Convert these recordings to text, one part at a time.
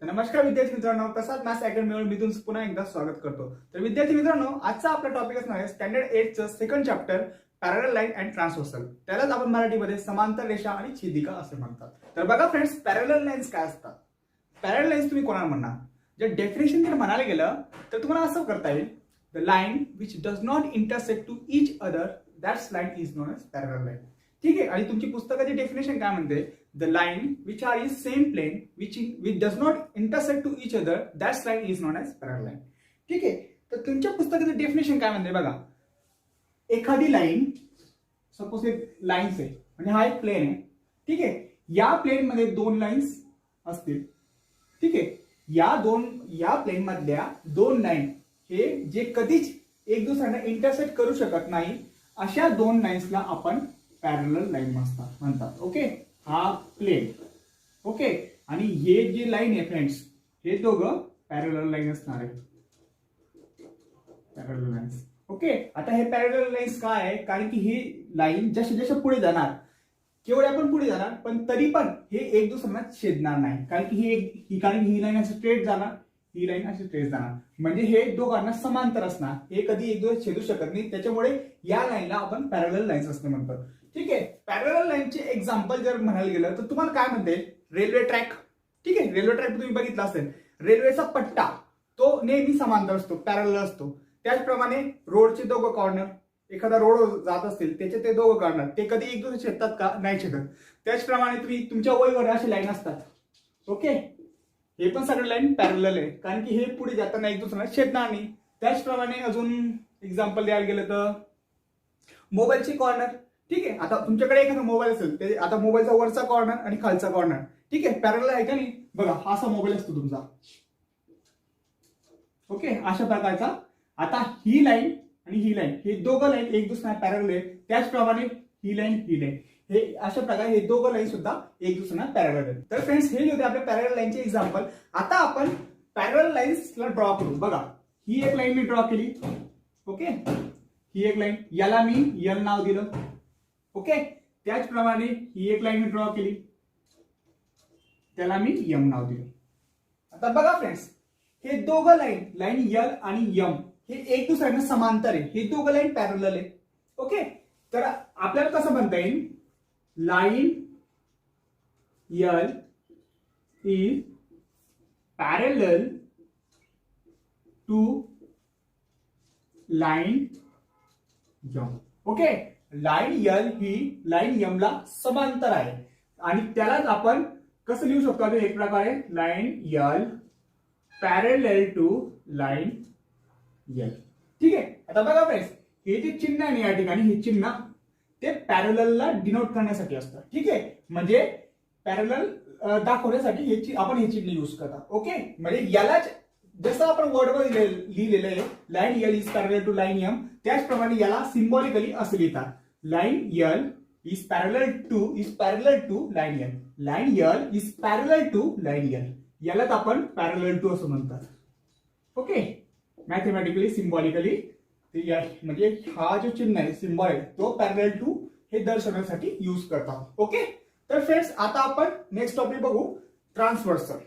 तर नमस्कार विद्यार्थी मित्रांनो, प्रसाद मॅथ्स अकॅडमीवर मी तुमचं पुन्हा एकदा स्वागत करतो. तर विद्यार्थी मित्रांनो, आजचा आपला टॉपिक असणार आहे स्टँडर्ड 8 चं second chapter parallel line and transversal. त्यालाच आपण मराठीमध्ये समांतर रेषा आणि छेदिका असे म्हणतात. तर बघा फ्रेंड्स, पॅरलल लाईन्स काय असतात? पॅरलल लाईन्स तुम्ही कोणाला म्हणणार? जर डेफिनेशन जर म्हणायला गेलं तर तुम्हाला असं करता येईल, the line which does not intersect to each other that's line is known as parallel line. ठीक आहे. आणि तुमची पुस्तकाची डेफिनेशन काय म्हणते? The line which are in same plane which does not intersect to each other that's line is known as parallel line. ठीक आहे. तर तुमच्या पुस्तकाचं डेफिनेशन काय म्हणते बघा. एखादी लाईन, सपोज एक लाईन्स आहे म्हणजे हा एक प्लेन आहे. ठीक आहे. या प्लेन मध्ये दोन लाईन्स असतील. ठीक आहे. या प्लेन मधल्या दोन लाईन हे जे कधीच एक दुसऱ्यांना इंटरसेक्ट करू शकत नाही, अशा दोन लाईन्सला आपण पॅरलल लाईन म्हणतात. ओके. हा प्लेन. ओके. आणि हे जे लाईन आहे फ्रेंड्स, हे दोघं पॅरलल लाईन असणार आहे. Parallel lines. ओके. आता हे पॅरलल लाईन्स काय आहे? कारण की ही लाईन जसे जसे पुढे जाणार, केवढ्या पण पुढे जाणार, पण तरी पण हे एक दुसऱ्यांना छेदणार नाही. कारण की ही लाईन अशी स्ट्रेट जाणार, ही लाईन अशी स्ट्रेट जाणार, म्हणजे हे दोघांना समांतर असणार. हे कधी एक दुसरे छेदू शकत नाही. त्याच्यामुळे या लाईनला आपण पॅरलल लाईन्स असं म्हणतो. ठीक आहे. पॅरलल लाईनचे एक्झाम्पल जर म्हणायला गेलं तर तुम्हाला काय म्हणते? Railway track. ठीक आहे. रेल्वे ट्रॅक तुम्ही बघितला असेल. रेल्वेचा पट्टा तो नेहमी समांतर असतो, पॅरलल असतो. त्याचप्रमाणे रोडचे दोघं कॉर्नर, एखादा रोड जात असतील त्याचे ते दोघं कॉर्नर, ते कधी एक दुसरे छेदतात का? नाही छेदत. त्याचप्रमाणे तुम्ही तुमच्या वहीवर अशी लाईन असतात. ओके. हे पण सगळे लाईन पॅरलल आहे, कारण की हे पुढे जाताना एक दुसऱ्याला छेदणार नाही. त्याचप्रमाणे अजून एक्झाम्पल द्यायला गेलं तर मोबाईलची कॉर्नर. ठीक आहे. आता तुमच्याकडे एखादा मोबाईल असेल, ते आता मोबाईलचा वरचा कॉर्नर आणि खालचा कॉर्नर, ठीक आहे, पॅरलल आहे का नाही? बघा, हा असा मोबाईल असतो तुमचा. ओके. अशा प्रकारचा. आता ही लाईन आणि ही लाईन, हे दोघं लाईन एक दुसऱ्या पॅरलल आहे. त्याचप्रमाणे ही लाईन हे अशा प्रकारे हे दोघं लाईन सुद्धा एक दुसऱ्यांना पॅरलल आहे. तर फ्रेंड्स, हे होते आपल्या पॅरलल लाईनचे एक्झाम्पल. आता आपण पॅरलल लाईन्सला ड्रॉ करू. बघा, ही एक लाईन मी ड्रॉ केली. ओके. ही एक लाईन, याला मी एल नाव दिलं. ओके. त्याचप्रमाणे ही एक लाईन मी ड्रॉ केली, त्याला मी एम नाव दिलं. आता बघा फ्रेंड्स, हे दोघं लाईन एल आणि एम हे एक दुसऱ्यांना समांतर आहे. हे दोघं लाईन पॅरलल आहे. ओके. तर आपल्याला कसं म्हणता येईल? Line L is parallel to line M. Okay. Line L ही लाईन एम ला समांतर आहे आणि त्यालाच आपण कसं लिहू शकतो? एक प्रकारे line L parallel to line L. ठीक आहे. आता बघा फ्रेंड्स, हे जे चिन्ह आहे या ठिकाणी, हे चिन्ह ते पॅरललला डिनोट करण्यासाठी असतं. ठीक आहे. म्हणजे पॅरलल दाखवण्यासाठी आपण हे चिन्ह यूज करतात. ओके. म्हणजे यालाच जसं आपण वर्डवर लिहिलेलं आहे, line L is parallel to line M, त्याचप्रमाणे याला सिम्बॉलिकली असं लिहितात, line L is parallel to line L. Line L is parallel to line L. यालाच आपण पॅरलल टू असं म्हणतात. ओके. मॅथमॅटिकली, सिम्बॉलिकली, म्हणजे हा जो चिन्ह आहे, सिम्बॉल आहे, तो पॅरलल टू हे दर्शवण्यासाठी यूज करतात. ओके. तर फ्रेंड्स, आता आपण नेक्स्ट टॉपिक बघू, ट्रान्सव्हर्सल.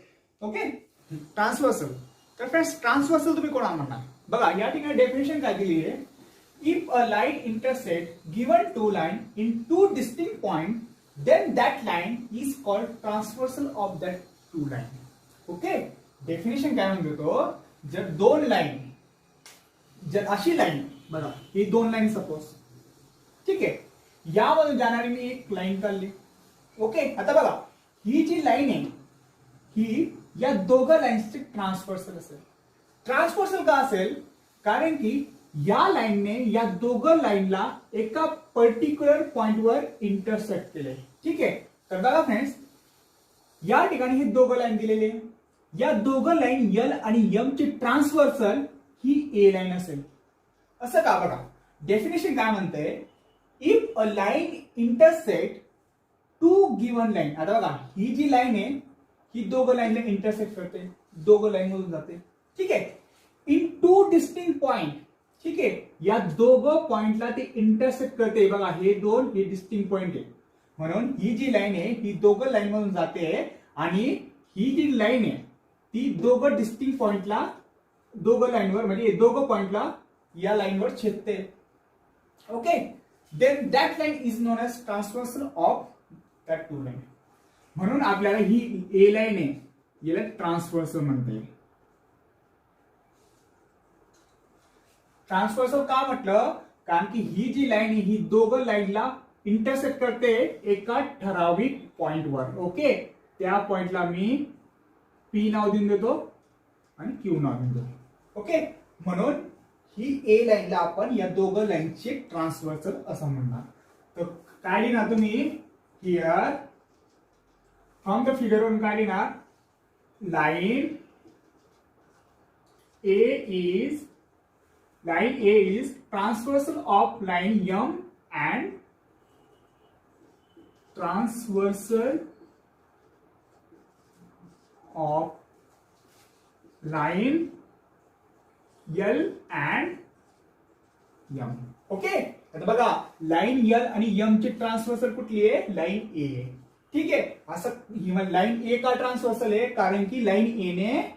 ओके. ट्रान्सव्हर्सल. तर फ्रेंड्स, ट्रान्सव्हर्सल तुम्ही कोणाला म्हणणार? बघा, या ठिकाणी डेफिनेशन काय दिली आहे? If a line intersect given two line in two distinct point, then that line is called transversal of that two line. Okay. Definition काय म्हणतो? जर दोन लाईन, जर अशी लाईन, बघा ही दोन लाईन सपोज, ठीक आहे, यामधून जाणारी मी एक लाईन काढली. ओके. आता बघा, ही जी लाईन आहे ही या दोघं लाईन्सचे ट्रान्सव्हर्सल असेल. ट्रान्सव्हर्सल का असेल? कारण की या लाईनने या दोघं लाईनला एका पर्टिक्युलर पॉइंटवर इंटरसेक्ट केले. ठीक आहे. तर बघा फ्रेंड्स, या ठिकाणी हे दोघं लाईन दिलेले, या दोघं लाईन एल आणि एम ची ट्रान्सव्हर्सल ही ए लाईन असेल. असं का? बघा, डेफिनेशन काय म्हणते? If a line intersect two given line. आता बघा, ही जी लाईन आहे ही दोघं लाईनला इंटरसेक्ट करते, दोघं लाईन मधून जाते. ठीक आहे. In two distinct point. ठीक आहे. या दोघं पॉइंटला ते इंटरसेक्ट करते. बघा, हे डिस्टिंक्ट पॉइंट आहे, म्हणून ही जी लाईन आहे ही दोघं लाईन मधून जाते आणि ही जी लाईन आहे ती दोघं डिस्टिंक्ट पॉइंटला, दोघं लाईनवर म्हणजे दोघं पॉइंटला या लाईनवर छेदते. Okay, then that line is known as transversal of that two line. म्हणून आपल्याला ही ए लाईन आहे, याला ट्रान्सव्हर्सल म्हणता येईल. ट्रान्सव्हर्सल का म्हटलं, कारण की ही जी लाईन आहे ही दोघं लाईनला इंटरसेक्ट करते एका ठराविक पॉइंटवर. ओके, त्या पॉइंटला मी पी नाव देऊन देतो आणि क्यू नाव देऊन देतो. ओके, म्हणून ही ए लाईनला आपण या दोघं लाईनचे ट्रान्सव्हर्सल असं म्हणणार. तर काय लिहिणार तुम्ही हिअर फ्रॉम द फिगर वरून काय लिहिणार, line A is transversal of line M and transversal of line L and M. Okay, आता बघा लाईन L आणि M ची ट्रान्सव्हर्सल कुठली आहे, लाईन A आहे. ठीक आहे, असं लाईन A का ट्रान्सव्हर्सल आहे, कारण की लाईन A ने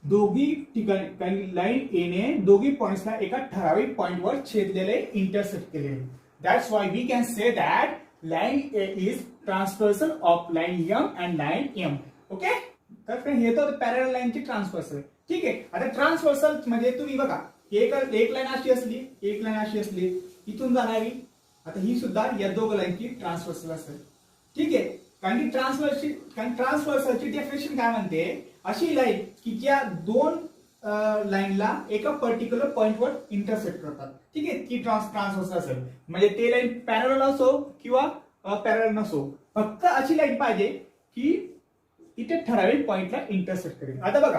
दोघी ठिकाणी, लाईन ए ने दोघी पॉइंट्सला एका ठराविक पॉइंटवर छेदलेले, इंटरसेक्ट केलेले. That's why we can say that line A is transversal of line M and line M. Okay, तर हे तर पॅरलल लाईनची ट्रान्सव्हर्सल. ठीक आहे, आता ट्रान्सव्हर्सल म्हणजे तुम्ही बघा एक लाईन अशी असली, एक लाईन अशी असली, इथून जाणारी, आता ही सुद्धा या दोघं लाईनची ट्रान्सव्हर्सल असेल. ठीक आहे, कारण की ट्रान्सव्हर्सलची डेफिनेशन काय म्हणते, अशी लाईन की ज्या दोन लाईनला एका पर्टिक्युलर पॉइंटवर इंटरसेक्ट करतात. ठीक आहे, ती ट्रान्सव्हर्सल असेल. म्हणजे ते लाईन पॅरलल असो किंवा पॅरलल नसो, फक्त अशी लाईन पाहिजे की इथे ठराविक पॉइंटला इंटरसेक्ट करेल. आता बघा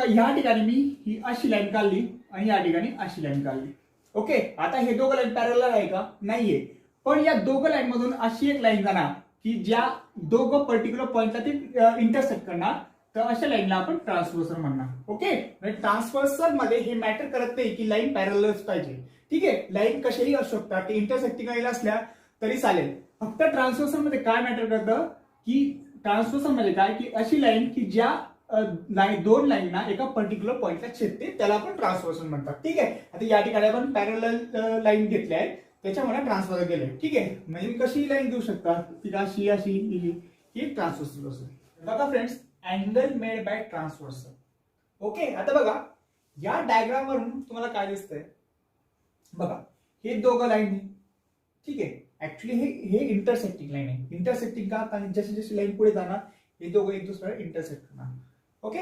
ह्या ठिकाणी मी ही अशी लाईन काढली आणि या ठिकाणी अशी लाईन काढली. ओके, आता हे दोघं लाईन पॅरलल आहे का, नाहीये. पण या दोघं लाईन मधून अशी एक लाईन जाणार की ज्या दोघं पर्टिक्युलर पॉइंटला ते इंटरसेक्ट करणार, तर अशा लाईनला आपण ट्रान्सव्हर्सल म्हणणार. ओके, म्हणजे ट्रान्सव्हर्सल मध्ये हे मॅटर करत नाही की लाईन पॅरललच पाहिजे. ठीक आहे, लाईन कशाही असू शकतात, ते इंटरसेक्टिंग लाईन असल्या तरी चालेल. फक्त ट्रान्सव्हर्सल मध्ये काय मॅटर करतं की ट्रान्सव्हर्सल मध्ये काय की अशी लाईन की ज्या दोन लाईनना एका पर्टिक्युलर पॉइंटला छेदते, त्याला आपण ट्रान्सव्हर्सल म्हणतात. ठीक आहे, आता या ठिकाणी आपण पॅरलल लाईन घेतल्या आहेत, त्याच्यामुळे ट्रान्सफर केले. ठीक आहे, म्हणजे कशी लाईन देऊ शकता, ती अशी ही ट्रान्सव्हर्सल असेल. बघा friends, angle made by transversal. Okay, आता बघा या डायग्राम वरून तुम्हाला काय दिसतंय, बघा हे दोघं लाईन आहे. ठीक आहे, ऍक्च्युली हे इंटरसेक्टिंग लाईन आहे. इंटरसेक्टिंग का, कारण जशी जशी लाईन पुढे जाणार हे दोघं एक दुसऱ्याला इंटरसेक्ट करणार. ओके,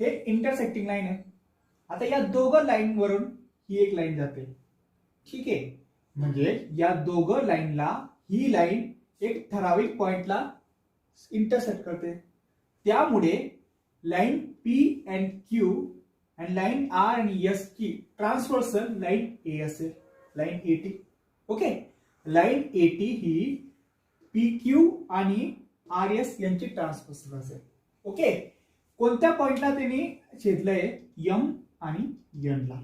हे इंटरसेक्टिंग लाईन आहे. आता या दोघं लाईन वरून ही एक लाईन जाते. ठीक आहे, म्हणजे या दोघं लाईनला ही लाईन एक ठराविक पॉइंटला इंटरसेक्ट करते. त्यामुळे line P and Q and line R आणि एस ची ट्रान्सव्हर्सल लाईन ए असेल, line AT. Okay, line AT ही पी क्यू आणि आर एस यांची ट्रान्सव्हर्सल असेल. ओके, कोणत्या पॉइंटला त्यांनी छेदलंय, एम आणि एन ला.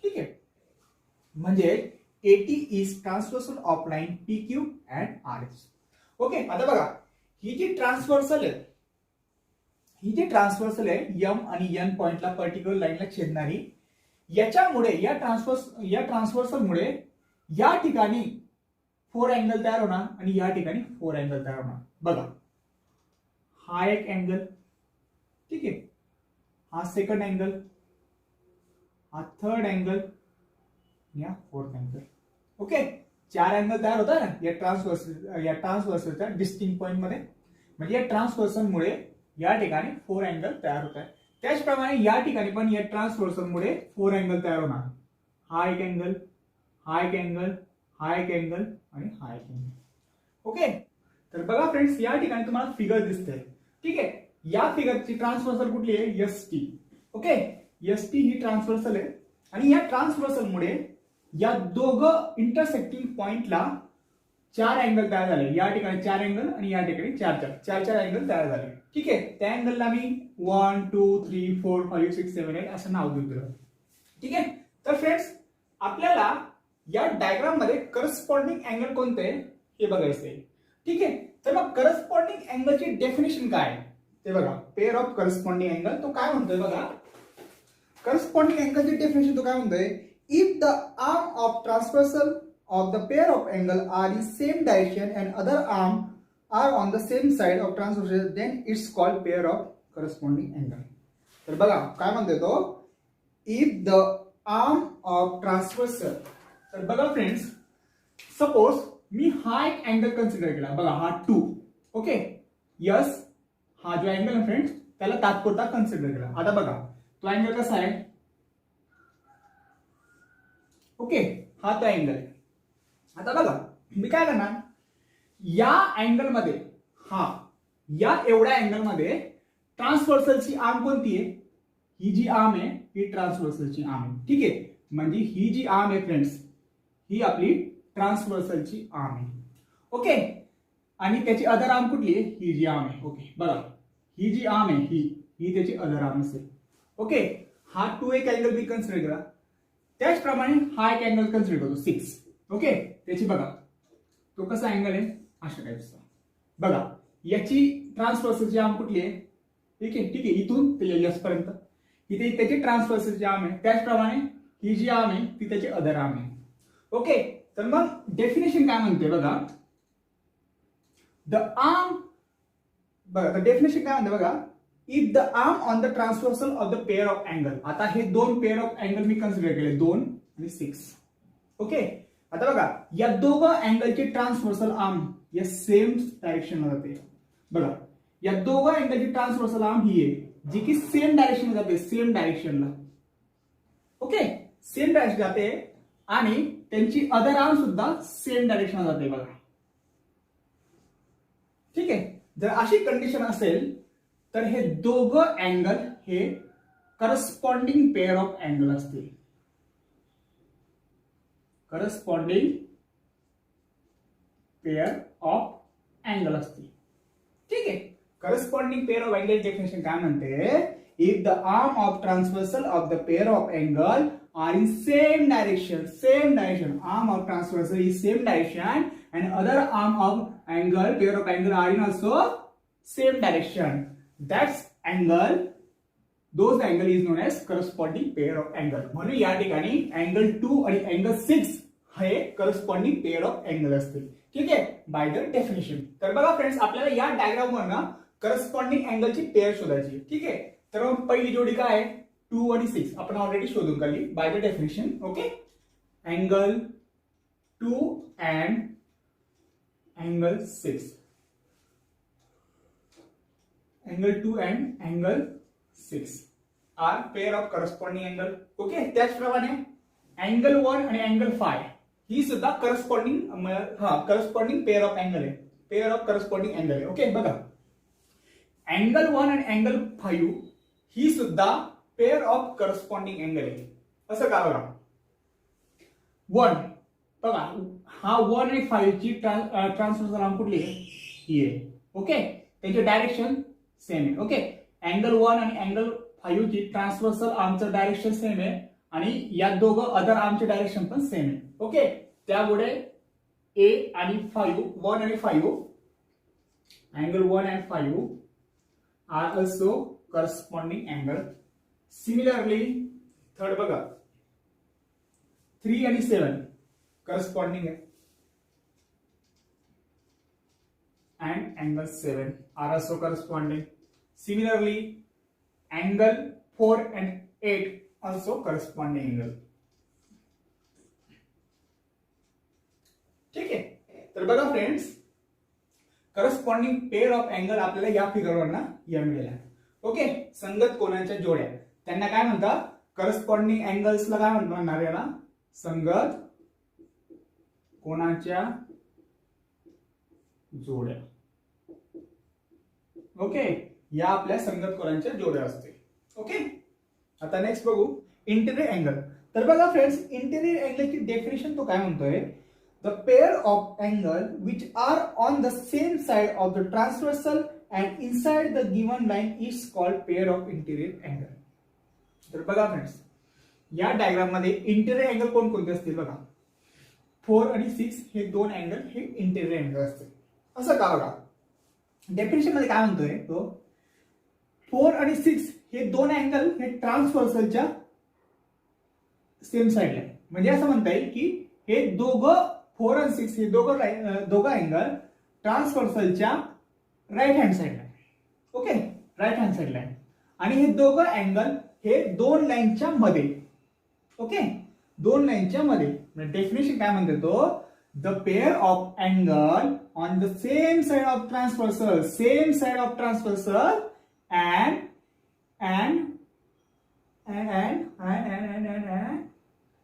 ठीक आहे, म्हणजे AT is transversal of line P Q and R S. Okay, आता बघा ही जी ट्रान्सव्हर्सल आहे एम आणि एन पॉइंटला पर्टिक्युलर लाईनला छेदणारी, याच्यामुळे या ट्रान्सव्हर्सलमुळे या ठिकाणी 4 अँगल तयार होणार आणि या ठिकाणी 4 अँगल तयार होणार. बघा हा एक अँगल, ठीक आहे, हा सेकंड अँगल, हा थर्ड अँगल, या फोर्थ अँगल. ओके, 4 अँगल तयार होतात ना या ट्रान्सव्हर्सलच्या डिस्टिंक्ट पॉइंट मध्ये. म्हणजे या ट्रान्सव्हर्सलमुळे या ठिकाणी 4 अँगल तयार होत आहे. त्याचप्रमाणे या ठिकाणी पण या ट्रान्सव्हर्सलमुळे 4 अँगल तयार होणार. हा एक अँगल, हा एक अँगल, हा एक अँगल आणि हा एक अँगल. ओके, तर बघा फ्रेंड्स, या ठिकाणी तुम्हाला फिगर दिसते. ठीक आहे, या फिगरची ट्रान्सव्हर्सल कुठली आहे, S T. Okay, S T ही ट्रान्सव्हर्सल आहे आणि या ट्रान्सव्हर्सलमुळे या दोघं इंटरसेक्टिंग पॉइंटला 4 अँगल तयार झाले. या ठिकाणी 4 अँगल आणि या ठिकाणी 4 अँगल तयार झाले. ठीक आहे, त्या अँगलला मी 1 2 3 4 5 6 7 8 असं नाव देऊ दिलं. ठीक आहे, तर फ्रेंड्स आपल्याला या डायग्राम मध्ये करस्पॉन्डिंग अँगल कोणते हे बघायचंय. ठीक आहे, तर मग करस्पॉन्डिंग अँगलची डेफिनेशन काय, ते बघा पेअर ऑफ करस्पॉन्डिंग अँगल तो काय म्हणतोय बघा. करस्पॉन्डिंग अँगलची डेफिनेशन तो काय म्हणतोय. If the arm of transversal of the pair of angle are in same direction and other arm are on the same side of transversal then it's called pair of corresponding angle. तर बघा काय म्हणतोय तो. If the arm of transversal. तर बघा friends, suppose मी हा एक angle consider केला बघा, हा 2. ओके, यस, हा जो अँगल आहे फ्रेंड्स त्याला तात्पुरता कन्सिडर केला. आता बघा तो अँगल कसा आहे. ओके, हा तो अँगल आहे. आता बघा मी काय करणार, या अँगल मध्ये या एवढ्या अँगल मध्ये ट्रान्सव्हर्सलची आर्म कोणती आहे. ही जी आर्म आहे ही ट्रान्सव्हर्सलची आर्म आहे. ठीक आहे, म्हणजे ही जी आर्म आहे फ्रेंड्स ही आपली ट्रान्सव्हर्सलची आर्म आहे. ओके, आणि त्याची अदर आर्म कुठली आहे. ही जी आर्म आहे. ओके बघा, ही जी आर्म आहे ही त्याची अदर आर्म असेल. ओके, हा 2 एक अँगल मी कन्सिडर केला. त्याचप्रमाणे हा एक अँगल कन्सिडर करतो 6. ओके, त्याची बघा तो कसा अँगल आहे, अशा टाईपचा. बघा याची ट्रान्सव्हर्सलची आर्म कुठली आहे. ठीक आहे, इथून ते यस पर्यंत इथे त्याची ट्रान्सव्हर्सलची आर्म आहे. त्याचप्रमाणे ही जी आर्म आहे ती त्याची अदर आर्म आहे. ओके, तर मग डेफिनेशन काय म्हणते बघा. द आर्म, बघा डेफिनेशन काय म्हणते बघा. If the arm on the transversal of the pair of angle. आता हे 2 pair of angle me consider केले, 2 आणि 6. ओके, आता बघा या दोघं अँगलची ट्रान्सव्हर्सल आर्म या सेम डायरेक्शनला जाते. बघा या दोघं अँगलची ट्रान्सव्हर्सल आर्म ही आहे जी की सेम डायरेक्शनला जाते, सेम डायरेक्शनला. ओके, सेम डायरेक्शन जाते आणि त्यांची अदर आर्म सुद्धा सेम डायरेक्शनला जाते बघा. ठीक आहे, जर अशी कंडिशन असेल तर हे दोघं अँगल हे करस्पॉन्डिंग पेअर ऑफ अँगल असतील. करस्पॉन्डिंग पेअर ऑफ अँगल असतील. ठीक आहे, corresponding pair of angle definition काय म्हणते. If the arm of transversal of the pair of angle are in same direction, arm of transversal is same direction and other arm of angle, pair of angle are in also same direction. That's angle, those angle is known as corresponding pair of angle. म्हणून या ठिकाणी angle 2 आणि angle 6 हे corresponding pair of angle असतील. ठीक आहे, bye the definition. तर बघा फ्रेंड्स, आपल्याला या डायग्राम वरनं करस्पॉन्डिंग अँगलची पेअर शोधायची. ठीक आहे, तर मग पहिली जोडी काय आहे, 2 आणि 6 आपण ऑलरेडी शोधून काढली by the definition. Okay, angle 2 and angle 6, angle 2 and angle 6 are pair of corresponding angle. Okay, त्याचप्रमाणे अँगल 1 आणि अँगल 5 ही सुद्धा करस्पॉन्डिंग पेअर ऑफ अँगल आहे, पेअर ऑफ करस्पॉन्डिंग अँगल आहे. ओके, बघा अँगल 1 आणि अँगल 5 ही सुद्धा पेअर ऑफ करस्पॉन्डिंग अँगल आहे. असं का बघा, 1 बघा हा 1 आणि 5 ची ट्रान्सव्हर्सल आर्म कुठली आहे, ही आहे. ओके, त्यांचे डायरेक्शन सेम आहे. ओके, अँगल 1 आणि अँगल 5 ची ट्रान्सव्हर्सल आर्मचं डायरेक्शन सेम आहे आणि या दोघं अदर आर्मचे डायरेक्शन पण सेम आहे. ओके, त्यामुळे A आणि 5, 1 आणि 5, angle 1 and 5 are also corresponding angle. Similarly third बघा 3 आणि 7 करस्पॉन्डिंग आहे and angle 7 are also corresponding. Similarly, angle 4 and 8 also corresponding angle. ठीक आहे, तर बघा friends, corresponding pair of angle आपल्याला या फिगरवरनं या मिळाल्या. ओके, संगत कोनांच्या जोड्या त्यांना काय म्हणतात, करस्पॉन्डिंग अँगल्सला काय म्हणणार याला, संगत कोनांच्या जोड्या. ओके, या आपल्या संगत कोनांच्या जोड्या असते. ओके, आता नेक्स्ट बघू इंटेरियर अँगल. तर बघा फ्रेंड्स, इंटेरियर अँगलची डेफिनेशन तो काय म्हणतोय, the pair of angle which are on the same side of the transversal and inside the given line is called pair of interior angle. तर बघा फ्रेंड्स, या डायग्राम मध्ये इंटेरियर अँगल कोणकोणते असतील बघा, 4 आणि 6 हे 2 अँगल हे इंटेरियर अँगल असतील. असं का बघा, डेफिनेशन मध्ये काय म्हणतोय तो, 4 आणि 6 हे दोन अँगल हे ट्रान्सव्हर्सलच्या सेम साइडला आहे. म्हणजे असं म्हणता येईल की हे दोघं 4 आणि 6 हे दोघं अँगल ट्रान्सव्हर्सलच्या राईट हँड साइडला आहे. ओके, राईट हँड साइडला आहे. आणि हे दोघं अँगल हे दोन लाईनच्या मध्ये. ओके, दोन लाईनच्या मध्ये. डेफिनेशन काय म्हणते तो, the pair of angle on the same side of transversal, same side of transversal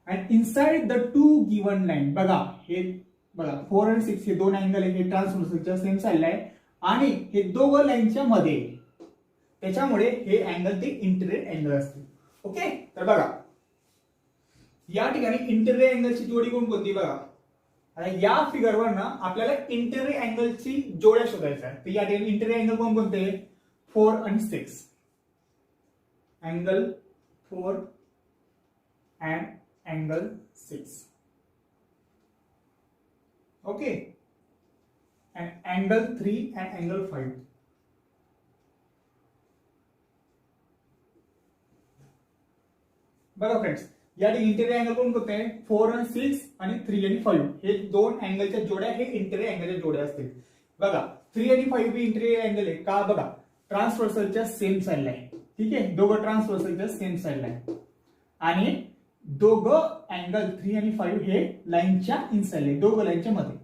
and inside the two given line. बघा हे बघा 4 आणि 6 हे दोन अँगल हे ट्रान्सव्हर्सलच्या सेम साइडला आहे आणि हे दोघं लाईनच्या मध्ये. त्याच्यामुळे हे अँगल ते इंटेरियर अँगल असते. ओके, तर बघा या ठिकाणी इंटेरियर अँगलची जोडी कोणती बघा. आता या फिगरवर ना आपल्याला इंटेरियर अँगलची जोड्या शोधायच्या आहेत. तर या ठिकाणी इंटेरियर अँगल कोणते, 4 आणि 6. Angle 4 and angle 6. Okay, and angle 3 and angle 5. बघा फ्रेंड्स, या इंटेरियर अँगल कोण कोणते, 4 आणि 6 आणि 3 आणि 5 हे दोन अँगलच्या जोड्या हे इंटेरियर अँगलच्या जोड्या असतील. बघा 3 आणि 5 ही इंटेरियर अँगल आहे का, बघा ट्रान्सव्हर्सलच्या सेम साइडला आहे. ठीक आहे, दोघं ट्रान्सव्हर्सलच्या सेम साइडला आहे आणि दोघं अँगल 3 आणि 5 हे लाईनच्या इनसाइड आहे, दोघं लाईनच्या मध्ये.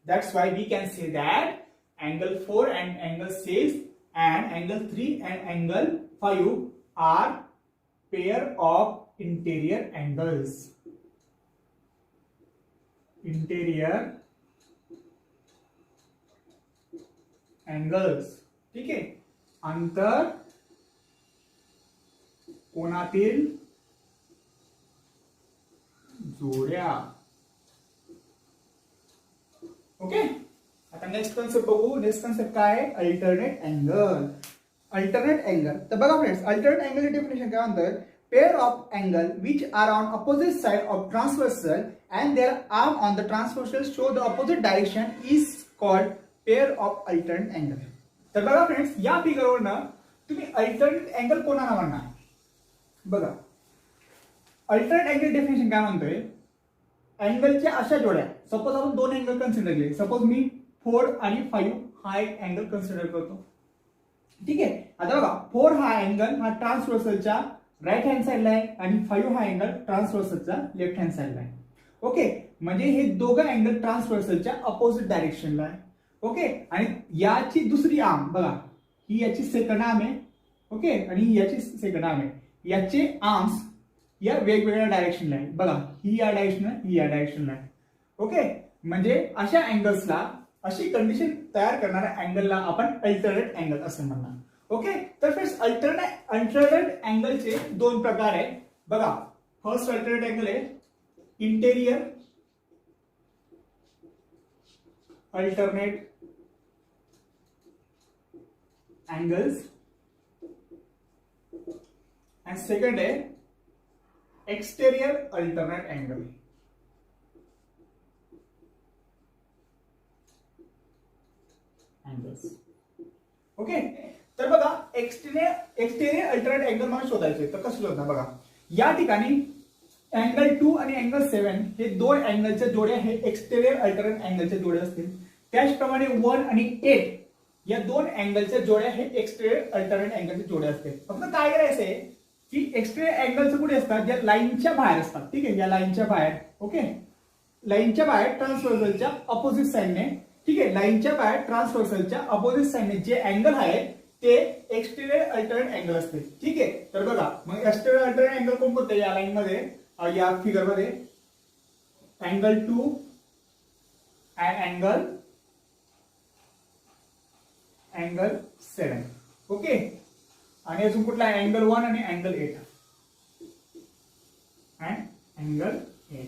That's why we can say that angle 4 and angle 6 and angle 3 and angle 5 are pair of interior angles. Interior angles. ठीक आहे, अंतर कोनातील जोड्या. ओके, आता नेक्स्ट कन्सेप्ट बघू. नेक्स्ट कन्सेप्ट काय आहे, अल्टरनेट अँगल. अल्टरनेट अँगल, तर बघा फ्रेंड्स, अल्टरनेट अँगल डेफिनेशन काय म्हणतात, pair of angle which are on opposite side of transversal and their arm on the transversal show the opposite direction is called pair of alternate angle. तर बघा friends, या फिगरवर ना तुम्ही alternate angle कोणाला म्हणणार. बघा अल्टरनेट अँगल डेफिनेशन काय म्हणतोय, अँगलच्या अशा जोड्या. सपोज आपण दोन अँगल कन्सिडर केले. सपोज मी 4 आणि 5 हा एक अँगल कन्सिडर करतो. ठीक आहे, आता बघा 4 हा अँगल हा ट्रान्सव्हर्सलच्या राईट हँड साइडला आहे आणि 5 हा अँगल ट्रान्सव्हर्सलच्या लेफ्ट हँड साइडला आहे. ओके, म्हणजे हे दोघं अँगल ट्रान्सव्हर्सलच्या अपोजिट डायरेक्शनला आहे. ओके, आणि याची दुसरी आर्म बघा, ही याची सेकंड आर्म आहे. ओके, आणि ही याची सेकंड आर्म आहे. याचे आर्म्स या वेगवेगळ्या डायरेक्शनला आहे. बघा ही या डायरेक्शनला, ही या डायरेक्शनला आहे. ओके, म्हणजे अशा अँगल्सला, अशी कंडिशन तयार करणाऱ्या अँगलला आपण अल्टरनेट अँगल असं म्हणणार. ओके, तर फ्रेंड्स अल्टरनेट अँगलचे दोन प्रकार आहे. बघा फर्स्ट अल्टरनेट अँगल आहे interior alternate angles and second है exterior alternate angle. Angles. Okay, तर बघा एक्सटेरियर अल्टरनेट अँगल मला शोधायचे. तर कसं शोधणार बघा, या ठिकाणी अँगल 2 आणि अँगल 7 हे दोन अँगलच्या जोड्या हे एक्सटेरियर अल्टरनेट अँगलच्या जोड्या असतील. त्याचप्रमाणे 1 आणि 8 या दोन अँगलच्या जोड्या हे एक्सटेरियर अल्टरनेट अँगलच्या जोड्या असतील. फक्त काय करायचं आहे की एक्सटेरियर अँगलचं कुठे असतात, ज्या लाईनच्या बाहेर असतात. ठीक आहे, या लाईनच्या बाहेर. ओके, लाईनच्या बाहेर ट्रान्सव्हर्सलच्या अपोजिट साइडने. ठीक आहे, लाईनच्या बाहेर ट्रान्सव्हर्सलच्या अपोजिट साइडने जे अँगल आहे ते एक्सटेरियर अल्टरनेट अँगल असते. ठीक आहे, तर बघा मग एक्सटेरियर अल्टरनेट अँगल कोणते या लाईन मध्ये, या फिगर मध्ये अँगल 2 अँड अँगल 7. ओके, आणि अजून कुठला अँगल 1 आणि अँगल 8 अँड अँगल 8.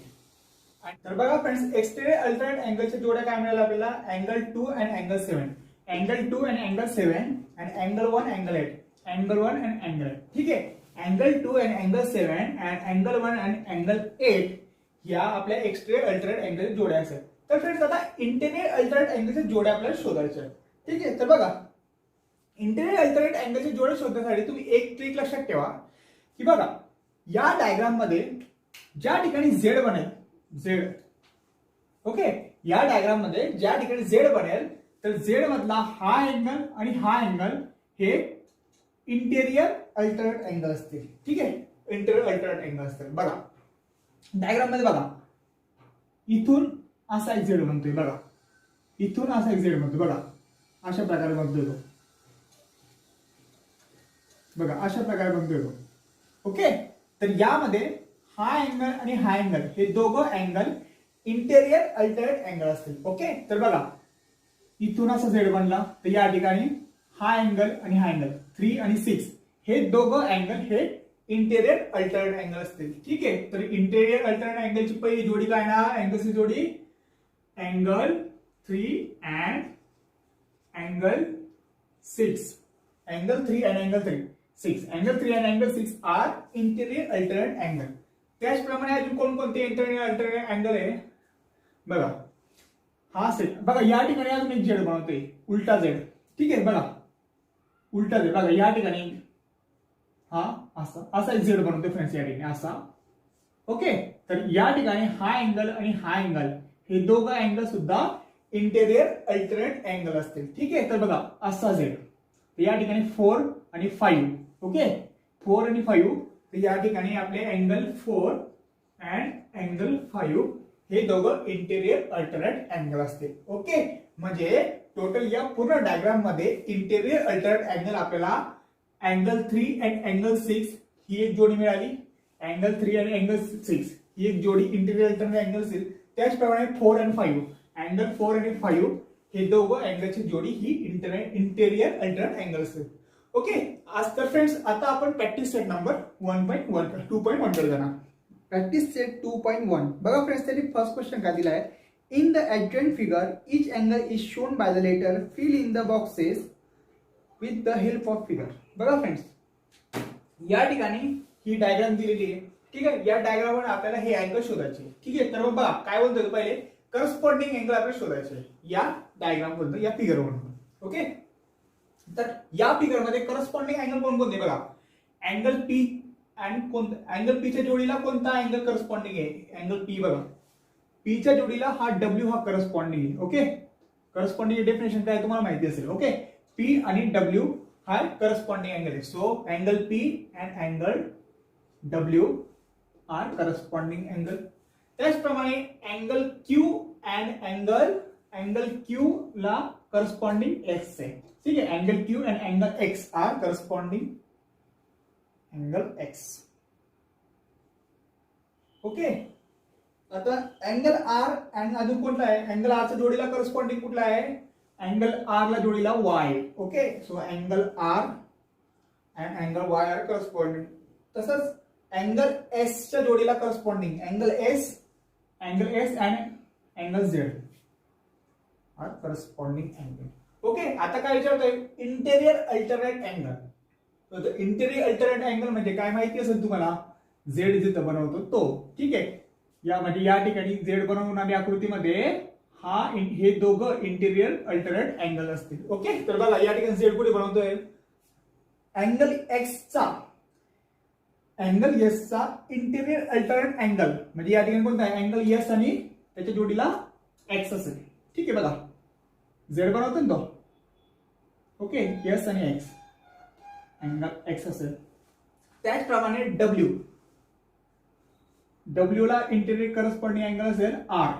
तर बघा फ्रेंड्स, एक्सटेरियर अल्टरनेट अँगलच्या जोड्या काय मिळाल्या आपल्याला, angle 2 and angle 7, angle 2 and angle 7 and angle 1 angle 8, angle 1 and angle 8. ठीक आहे, angle 2 and angle 7 and angle 1 and angle 8 या आपल्या एक्सटेरियर अल्टरनेट अँगलच्या जोड्या असतात. तर फ्रेंड्स आता इंटेरियर अल्टरनेट अँगलच्या जोड्या आपल्याला शोधायच्या आहेत. ठीक आहे, तर बघा इंटेरियर अल्टरनेट अँगलचे जोडे शोधण्यासाठी तुम्ही एक ट्रिक लक्षात ठेवा की बघा या डायग्राम मध्ये ज्या ठिकाणी झेड बनेल, झेड, ओके, या डायग्राम मध्ये ज्या ठिकाणी झेड बनेल तर झेड मधला हा अँगल आणि हा अँगल हे इंटेरियर अल्टरनेट अँगल असतील. ठीक आहे, इंटेरियर अल्टरनेट अँगल असतील. बघा डायग्राम मध्ये बघा इथून असा एक झेड बनतोय, बघा इथून असा एक झेड बनतोय, बघा अशा प्रकारे बनतोय तो, बघा अशा प्रकारे बनतोय तो. ओके, तर यामध्ये हा अँगल आणि हा अँगल हे दोघं अँगल इंटेरियर अल्टरनेट अँगल असतील. ओके, तर बघा इथून असा झेड बनला तर या ठिकाणी हा अँगल आणि हा अँगल 3 आणि 6 हे दोघं अँगल हे इंटेरियर अल्टरनेट अँगल असतील. ठीक आहे, तर इंटेरियर अल्टरनेट अँगलची पहिली जोडी काय ना, अँगलची जोडी angle 3 and angle 6, angle 3 and angle 6, angle 3 and angle 6 are interior alternate angle. त्याचप्रमाणे अजून कोणकोणते इंटेरियर अल्टरनेट अँगल आहे बघा, हा सेट बघा या ठिकाणी अजून एक झेड बनवतोय उलटा झेड. ठीक आहे, बघा उलटा झेड, बघा या ठिकाणी हा असा एक झेड बनवतोय फ्रेंड्स या ठिकाणी असा. ओके, तर या ठिकाणी हा अँगल आणि हा अँगल हे दोघं अँगल सुद्धा इंटेरियर अल्टरनेट अँगल असतील. ठीक आहे, तर बघा असा झेड, तर या ठिकाणी 4 आणि 5. ओके, 4 आणि 5, तर या ठिकाणी आपले अँगल 4 अँड अँगल 5 हे दोघं इंटेरियर अल्टरनेट अँगल असतील. ओके, म्हणजे टोटल या पूर्ण डायग्राम मध्ये इंटेरियर अल्टरनेट अँगल आपल्याला अँगल 3 अँड अँगल 6 ही एक जोडी मिळाली, अँगल 3 आणि अँगल 6 ही एक जोडी इंटेरियर अल्टरनेट अँगल असेल. त्याचप्रमाणे 4 आणि 5, अँगल 4 आणि 5 हे दोघं अँगलची जोडी ही इंटेरियर अल्टरनेट अँगल असेल. ओके, आज तर फ्रेंड्स आता आपण प्रॅक्टिस सेट नंबर 2.1 कडे जाणार. प्रॅक्टिस सेट 2.1 बघा फ्रेंड्स, त्यांनी फर्स्ट क्वेश्चन काय दिला आहे, in the adjoint figure each angle is shown by the letter fill in the boxes with the help of figure. बघा फ्रेंड्स या ठिकाणी ही डायग्राम दिलेली आहे. ठीक आहे, या डायग्रामवर आपल्याला हे अँगल शोधायचे. ठीक आहे, तर बघा काय बोलतोय पहिले, करस्पॉन्डिंग अँगल आपल्याला शोधायचे या डायग्राम वरून, या फिगर वरून. ओके, तर या फिगर मध्ये करस्पॉन्डिंग अँगल कोणकोणते बघा, अँगल पी आणि कोणता अँगल पीच्या जोडीला कोणता अँगल करस्पॉन्डिंग आहे, अँगल पी. बघा पीच्या जोडीला हा डब्ल्यू हा करस्पॉन्डिंग आहे. ओके, करस्पॉन्डिंग डेफिनेशन काय तुम्हाला माहिती असेल. ओके, पी आणि डब्ल्यू हा करस्पॉन्डिंग अँगल आहे. So angle P and angle W are corresponding angle. त्याचप्रमाणे angle Q and angle Q ला करस्पॉन्डिंग एक्स आहे. ठीक आहे, angle Q and angle X are corresponding angle X. Okay, आता angle R and अजून कोणता आहे, अँगल आरच्या जोडीला करस्पॉन्डिंग कुठला आहे, अँगल आर ला जोडीला Y. Okay, so angle R and angle Y are corresponding. तसंच अँगल एस च्या जोडीला corresponding angle S and angle Z are corresponding angle. Okay, आता काय विचारतोय, इंटेरियर अल्टरनेट अँगल. तर इंटेरियर अल्टरनेट अँगल म्हणजे काय माहिती असेल तुम्हाला, झेड जिथं बनवतो तो. ठीक आहे, यामध्ये या ठिकाणी झेड बनवून आणि आकृतीमध्ये हे दोघं इंटेरियर अल्टरनेट अँगल असतील. ओके, तर बघा या ठिकाणी झेड कुठे बनवतोय, अँगल एक्सचा अँगल एस चा इंटेरियर अल्टरनेट अँगल म्हणजे या ठिकाणी कोणता आहे, अँगल एस आणि त्याच्या जोडीला एक्स असेल. ठीक आहे, बघा झेड बनवतो ना तो. ओके, एस आणि एक्स, अँगल एक्स असेल. त्याचप्रमाणे डब्ल्यू ला इंटेरियर करस्पॉन्डिंग अँगल असेल आर.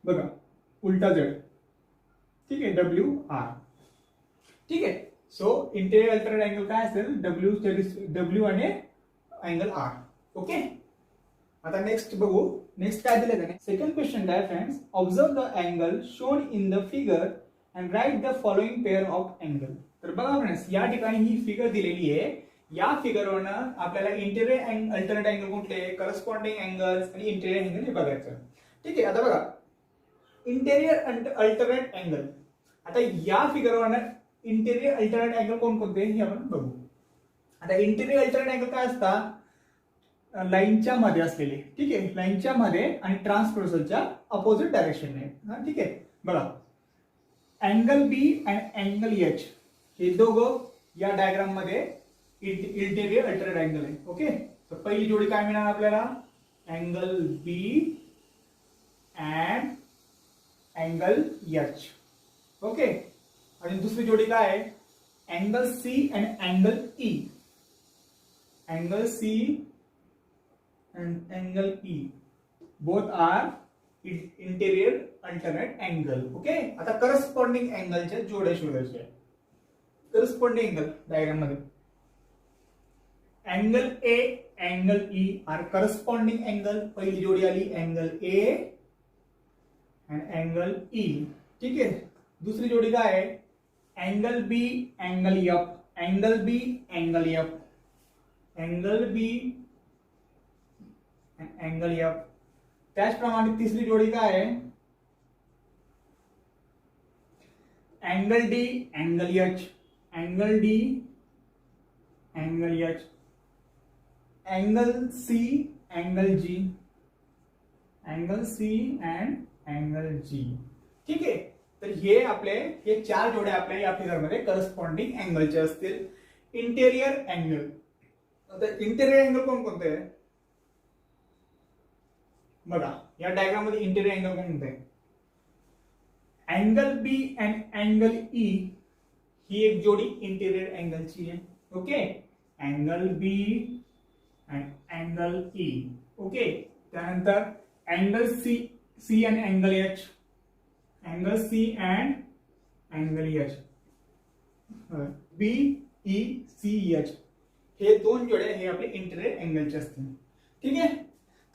बघा उलटा झेड. ठीक आहे, डब्ल्यू आर. ठीक आहे, सो इंटेरियर अल्टरनेट अँगल काय असेल, डब्ल्यू आणि अँगल आर. ओके, आता नेक्स्ट बघू, नेक्स्ट काय दिलं त्याने. सेकंड क्वेश्चन काय friends, observe the angle shown in the figure and write the following pair of angle. तर बघा फ्रेंड्स या ठिकाणी ही फिगर दिलेली आहे. या फिगरवरनं आपल्याला इंटेरियर अल्टरनेट अँगल कुठले, करस्पॉन्डिंग अँगल्स आणि इंटेरियर अँगल हे बघायचं. ठीक आहे, आता बघा इंटेरियर अल्टरनेट अँगल. आता या फिगरवरनं इंटेरियर अल्टरनेट अँगल कोणकोणते हे आपण बघू. आता इंटेरियर अल्टरनेट अँगल काय असतात, लाईनच्या मध्ये असलेले. ठीक आहे, लाईनच्या मध्ये आणि ट्रान्सव्हर्सलच्या अपोजिट डायरेक्शनने. ठीक आहे, बघा अँगल बी आणि अँगल एच हे दोघं या डायग्राम मध्ये इंटेरियर अल्टरनेट अँगल आहे. ओके, तर पहिली जोडी काय मिळणार आपल्याला? Angle B and angle H. Okay, आणि दुसरी जोडी काय आहे? Angle C and angle E. Angle C and angle E both are interior alternate angle. Okay, आता करस्पॉन्डिंग अँगलच्या जोड्या शोधायच्या. करस्पॉन्डिंग अँगल डायग्राम मध्ये angle A angle E are corresponding angle. पहिली जोडी आली angle A and angle E. ठीक आहे, दुसरी जोडी काय आहे? Angle B angle F. Angle B angle F. Angle B angle F. त्याचप्रमाणे तिसरी जोडी काय आहे? Angle D angle H. Angle D angle H. Angle C angle G. Angle C and angle G. ठीक आहे, तर हे चार जोड्या आपल्या या फिगरमध्ये करस्पॉन्डिंग अँगलचे असतील. Interior angle. आता इंटेरियर अँगल कोणते आहे बघा, या डायग्राम मध्ये इंटेरियर अँगल कोणते आहे? Angle B and angle E ही एक जोडी इंटेरियर अँगलची आहे. Okay, angle B and angle E. Okay, त्यानंतर angle C and angle H. Angle C and angle H. B E C H हे दोन जोड्या हे आपले इंटेरियर अँगलचे असतील. ठीक आहे,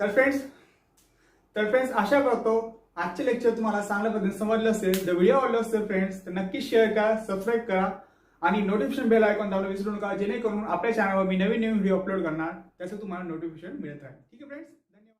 तर फ्रेंड्स आशा करतो आजचे लेक्चर तुम्हाला चांगल्या पद्धतीने समजलं असेल. जर व्हिडिओ आवडला असेल फ्रेंड्स तर नक्की शेअर करा, सबस्क्राईब करा आणि नोटिफिकेशन बेल आयकॉन दाबणं विसरू नका, जेणेकरून आपल्या चॅनलवर मी नवीन व्हिडिओ अपलोड करणार त्याचं तुम्हाला नोटिफिकेशन मिळत राहील. ठीक आहे फ्रेंड्स.